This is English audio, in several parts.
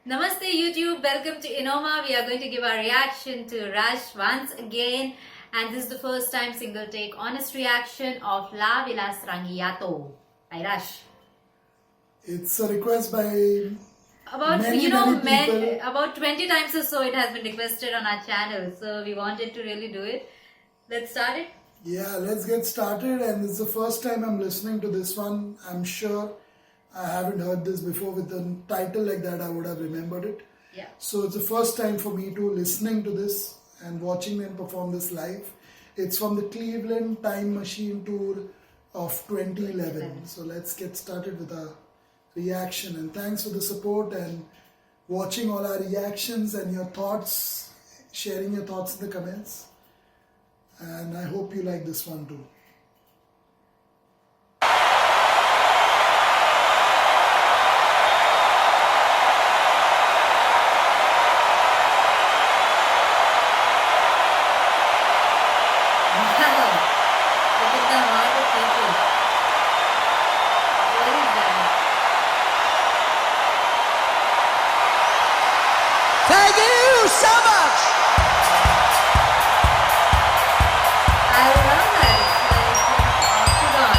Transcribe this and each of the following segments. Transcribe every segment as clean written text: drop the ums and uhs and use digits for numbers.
Namaste YouTube, welcome to Enoma. We are going to give our reaction to Rush once again, and this is the first time single take honest reaction of La Villa Strangiato by Rush. It's a request by About many people. about 20 times or so it has been requested on our channel, so we wanted to really do it. Let's start it. Yeah, let's get started. And it's the first time I'm listening to this one. I'm sure I haven't heard this before. With a title like that, I would have remembered it. Yeah. So it's the first time for me to listening to this and watching them perform this live. It's from the Cleveland Time Machine Tour of 2011. So let's get started with our reaction. And thanks for the support and watching all our reactions and your thoughts, sharing your thoughts in the comments. And I hope you like this one too. Look at the amount of people. What is that? Thank you so much. I love that. It's like octagon.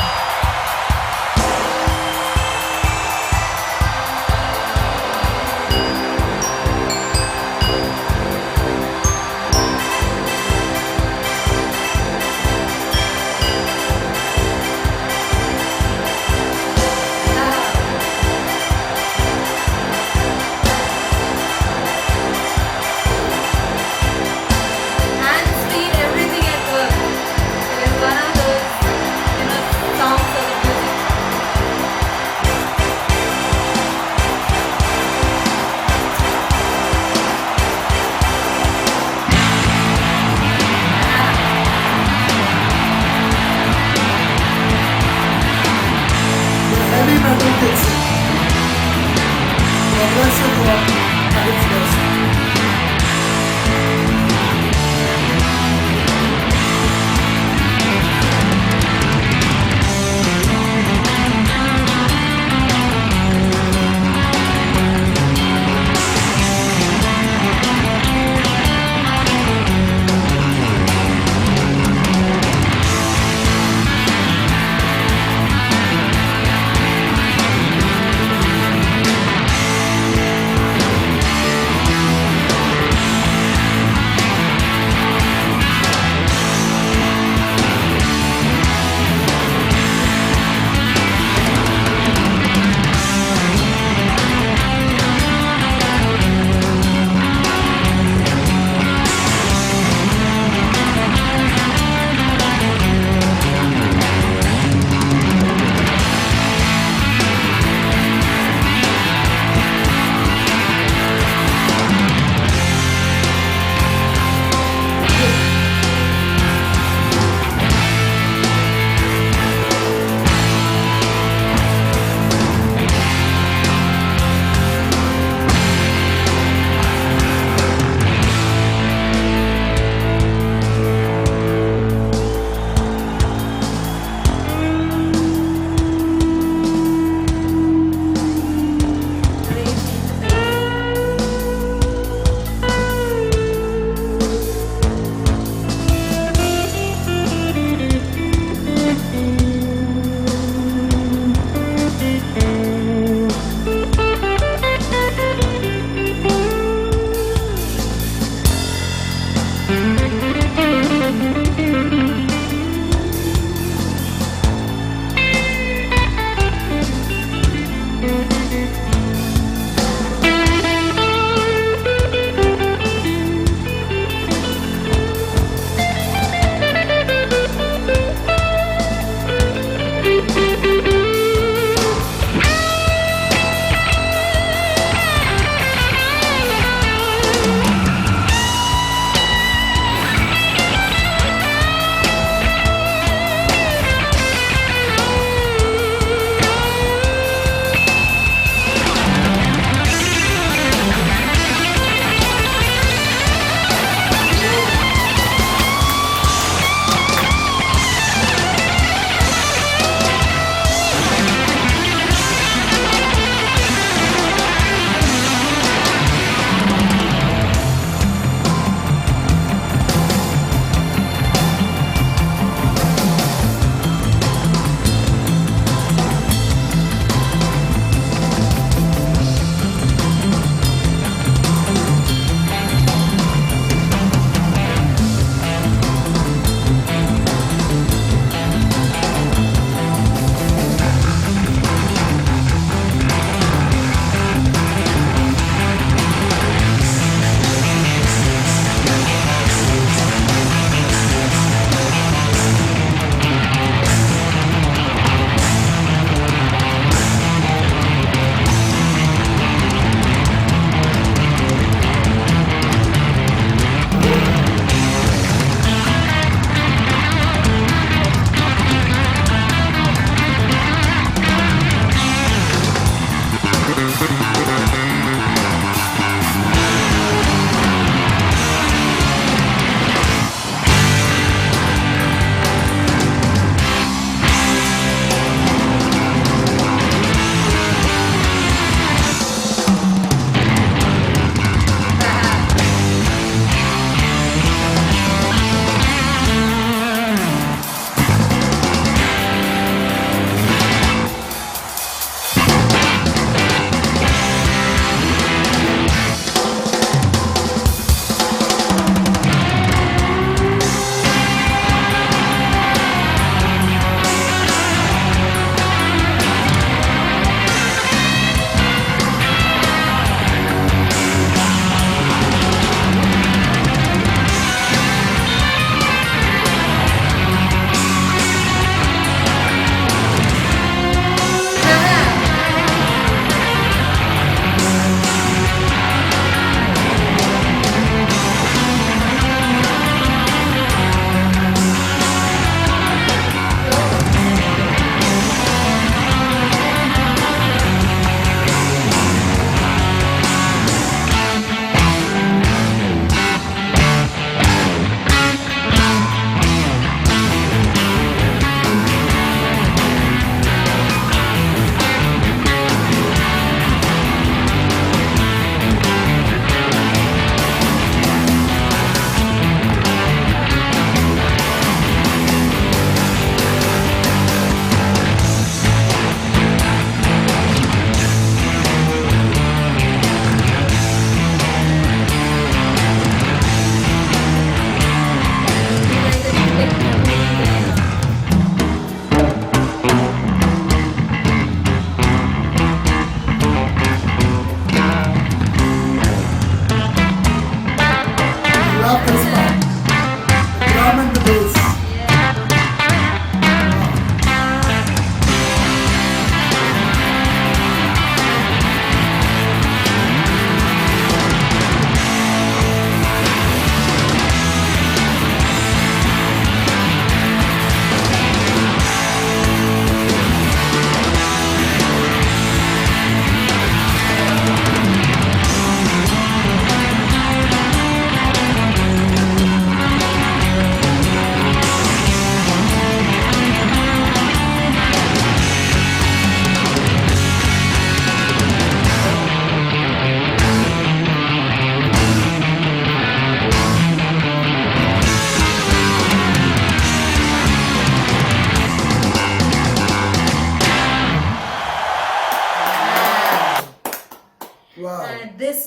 And speed, everything at work. It is one of those, songs of the music. The heavy metal takes it. Progressive rock at its best.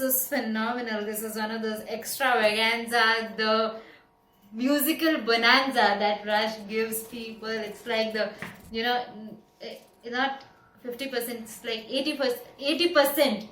was phenomenal. This is one of those extravaganza, the musical bonanza that Rush gives people. It's like the, not 50%, it's like 80%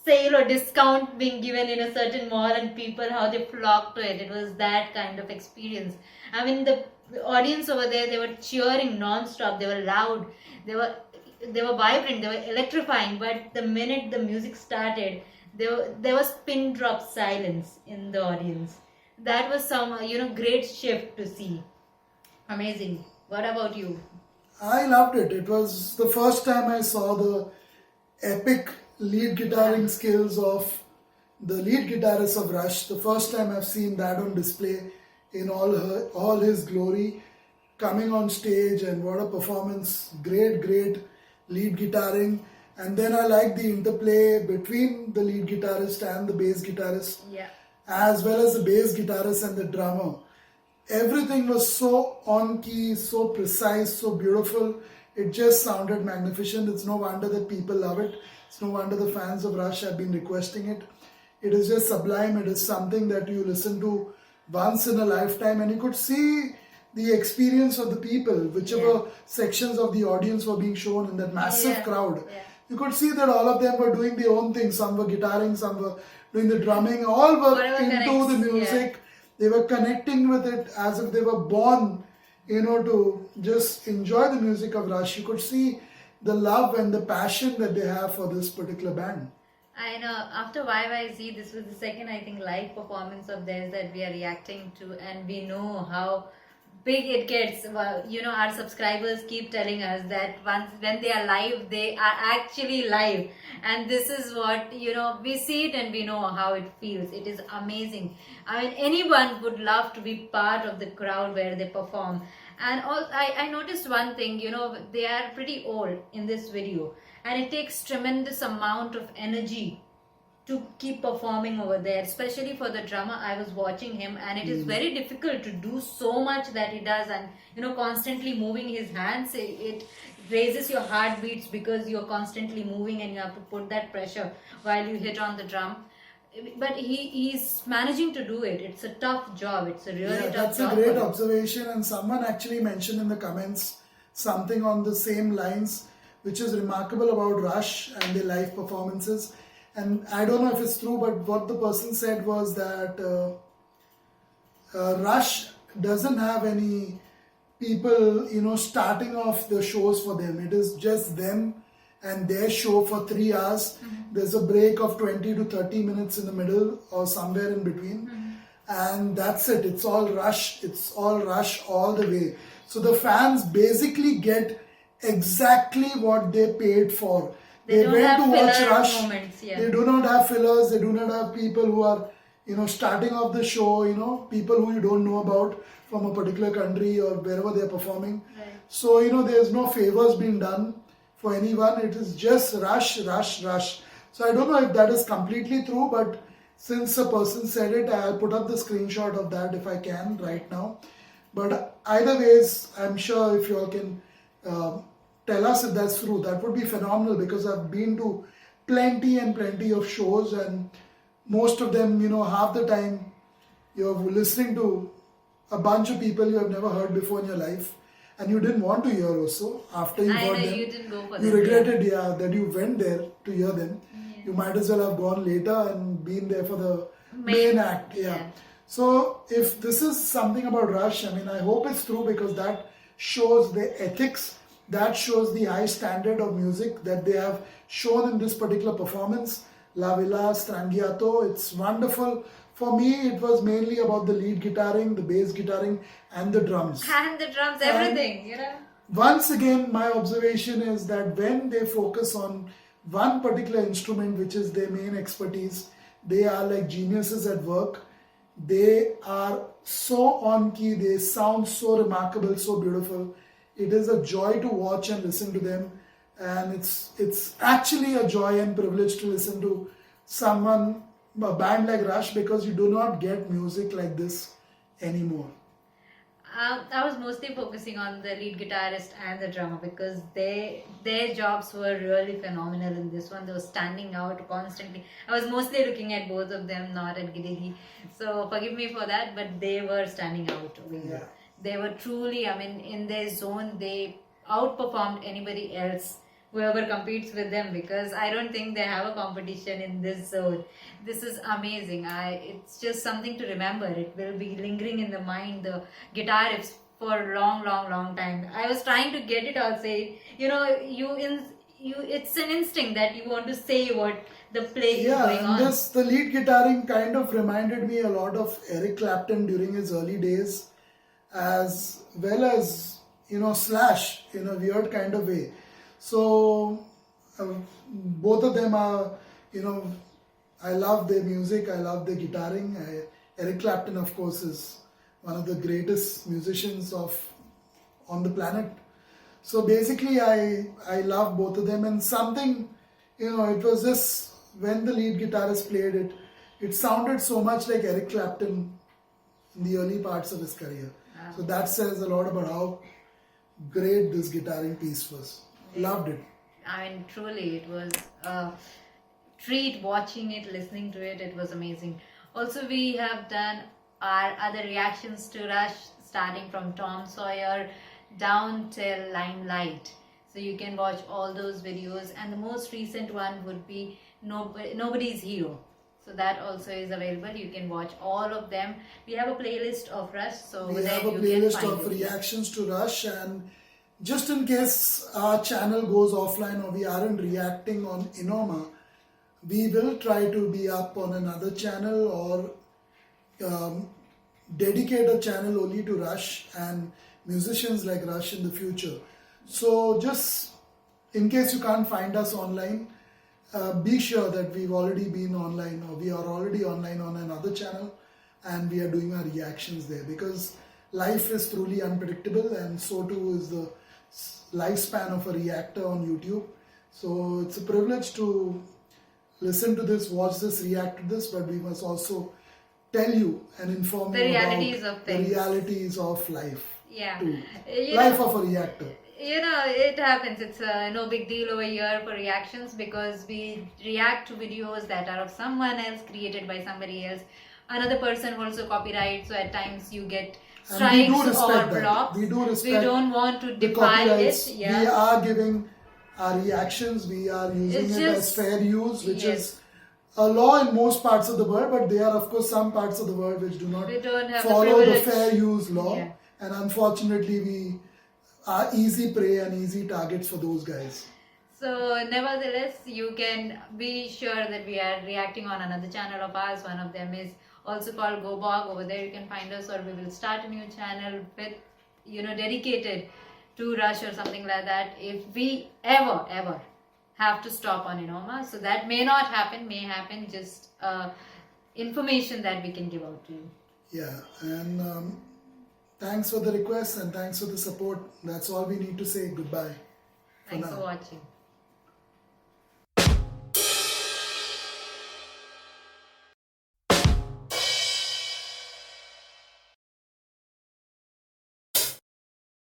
sale or discount being given in a certain mall, and people, how they flock to it. It was that kind of experience. I mean, the audience over there, they were cheering non-stop. They were loud. They were vibrant. They were electrifying. But the minute the music started, there was pin drop silence in the audience. That was some great shift to see. Amazing. What about you? I loved it. It was the first time I saw the epic lead guitaring skills of the lead guitarist of Rush. The first time I've seen that on display in all his glory, coming on stage, and what a performance. Great lead guitaring. And then I like the interplay between the lead guitarist and the bass guitarist, as well as the bass guitarist and the drummer. Everything was so on key, so precise, so beautiful. It just sounded magnificent. It's no wonder that people love it. It's no wonder the fans of Rush have been requesting it. It is just sublime. It is something that you listen to once in a lifetime, and you could see the experience of the people, whichever sections of the audience were being shown in that massive crowd. You could see that all of them were doing their own thing. Some were guitaring, some were doing the drumming, all were into the music. They were connecting with it as if they were born, to just enjoy the music of Rush. You could see the love and the passion that they have for this particular band. I know, after YYZ, this was the second, I think, live performance of theirs that we are reacting to, and we know how big it gets. Well, our subscribers keep telling us that when they are live, they are actually live, and this is what, we see it and we know how it feels. It is amazing. I mean, anyone would love to be part of the crowd where they perform. And I noticed one thing, they are pretty old in this video, and it takes tremendous amount of energy to keep performing over there, especially for the drummer. I was watching him, and it is very difficult to do so much that he does, and constantly moving his hands. It raises your heartbeats because you're constantly moving and you have to put that pressure while you hit on the drum. But he's managing to do it. It's a tough job. It's a really tough job. That's a great observation, and someone actually mentioned in the comments something on the same lines, which is remarkable about Rush and their live performances. And I don't know if it's true, but what the person said was that Rush doesn't have any people, starting off the shows for them. It is just them and their show for 3 hours. There's a break of 20 to 30 minutes in the middle or somewhere in between. And that's it. It's all Rush. It's all Rush all the way. So the fans basically get exactly what they paid for. They went to watch Rush. They do not have fillers. They do not have people who are, starting off the show, people who you don't know about from a particular country or wherever they are performing. So, there's no favors being done for anyone. It is just Rush. So I don't know if that is completely true, but since a person said it, I'll put up the screenshot of that if I can right now. But either ways, I'm sure if you all can tell us if that's true, that would be phenomenal, because I've been to plenty of shows, and most of them, half the time you're listening to a bunch of people you have never heard before in your life, and you didn't want to hear also. After you heard them, you didn't go for you regretted that you went there to hear them. You might as well have gone later and been there for the main act. So if this is something about Rush, I hope it's true, because that shows the ethics, that shows the high standard of music that they have shown in this particular performance, La Villa Strangiato. It's wonderful. For me, it was mainly about the lead guitaring, the bass guitaring, and the drums. Everything, Once again, my observation is that when they focus on one particular instrument, which is their main expertise, they are like geniuses at work. They are so on key, they sound so remarkable, so beautiful. It is a joy to watch and listen to them, and it's actually a joy and privilege to listen to a band like Rush, because you do not get music like this anymore. I was mostly focusing on the lead guitarist and the drummer because their jobs were really phenomenal in this one. They were standing out constantly. I was mostly looking at both of them, not at Giddy. So forgive me for that, but they were standing out over here. Yeah. They were truly, I mean, in their zone, they outperformed anybody else, whoever competes with them, because I don't think they have a competition in this zone. This is amazing. It's just something to remember. It will be lingering in the mind, the guitar riffs for a long time. I was trying to get it all say, it's an instinct that you want to say what the play is going and on. the lead guitaring kind of reminded me a lot of Eric Clapton during his early days, as well as Slash in a weird kind of way. So both of them are, I love their music, I love their guitaring. Eric Clapton, of course, is one of the greatest musicians on the planet. So basically, I love both of them, and something, it was just when the lead guitarist played it, it sounded so much like Eric Clapton in the early parts of his career. Wow. So that says a lot about how great this guitaring piece was. Loved it. I mean, truly, it was a treat watching it, listening to it. It was amazing. Also, we have done our other reactions to Rush, starting from Tom Sawyer down till Limelight. So you can watch all those videos, and the most recent one would be Nobody's Hero. So that also is available. You can watch all of them. We have a playlist of Rush, so We there have a you can playlist find of it. reactions to Rush, and just in case our channel goes offline or we aren't reacting on Enoma, we will try to be up on another channel or dedicate a channel only to Rush and musicians like Rush in the future. So just in case you can't find us online, be sure that we've already been online, or we are already online on another channel, and we are doing our reactions there, because life is truly unpredictable, and so too is the lifespan of a reactor on YouTube. So it's a privilege to listen to this, watch this, react to this, but we must also tell you and inform The you realities about of the things. realities of life. Yeah. Too. You Life know, of a reactor. it happens. It's no big deal over here for reactions, because we react to videos that are of someone else, created by somebody else. Another person holds a copyright, so at times you get And we do strikes or respect that. blocks. We do We respect don't want to the defile copyrights. it. Yeah. We are giving our reactions, we are using It's it as just- fair use, which yes. is a law in most parts of the world, but there are of course some parts of the world which do not We don't have the follow the privilege. fair use law, Yeah. and unfortunately we are easy prey and easy targets for those guys. So nevertheless, you can be sure that we are reacting on another channel of ours. One of them is also called GoBog. Over there you can find us, or we will start a new channel with, dedicated to Rush or something like that, if we ever have to stop on Enoma. So that may not happen, may happen, just information that we can give out to you. Yeah, and thanks for the request and thanks for the support. That's all we need to say. Goodbye. Thanks now. for watching.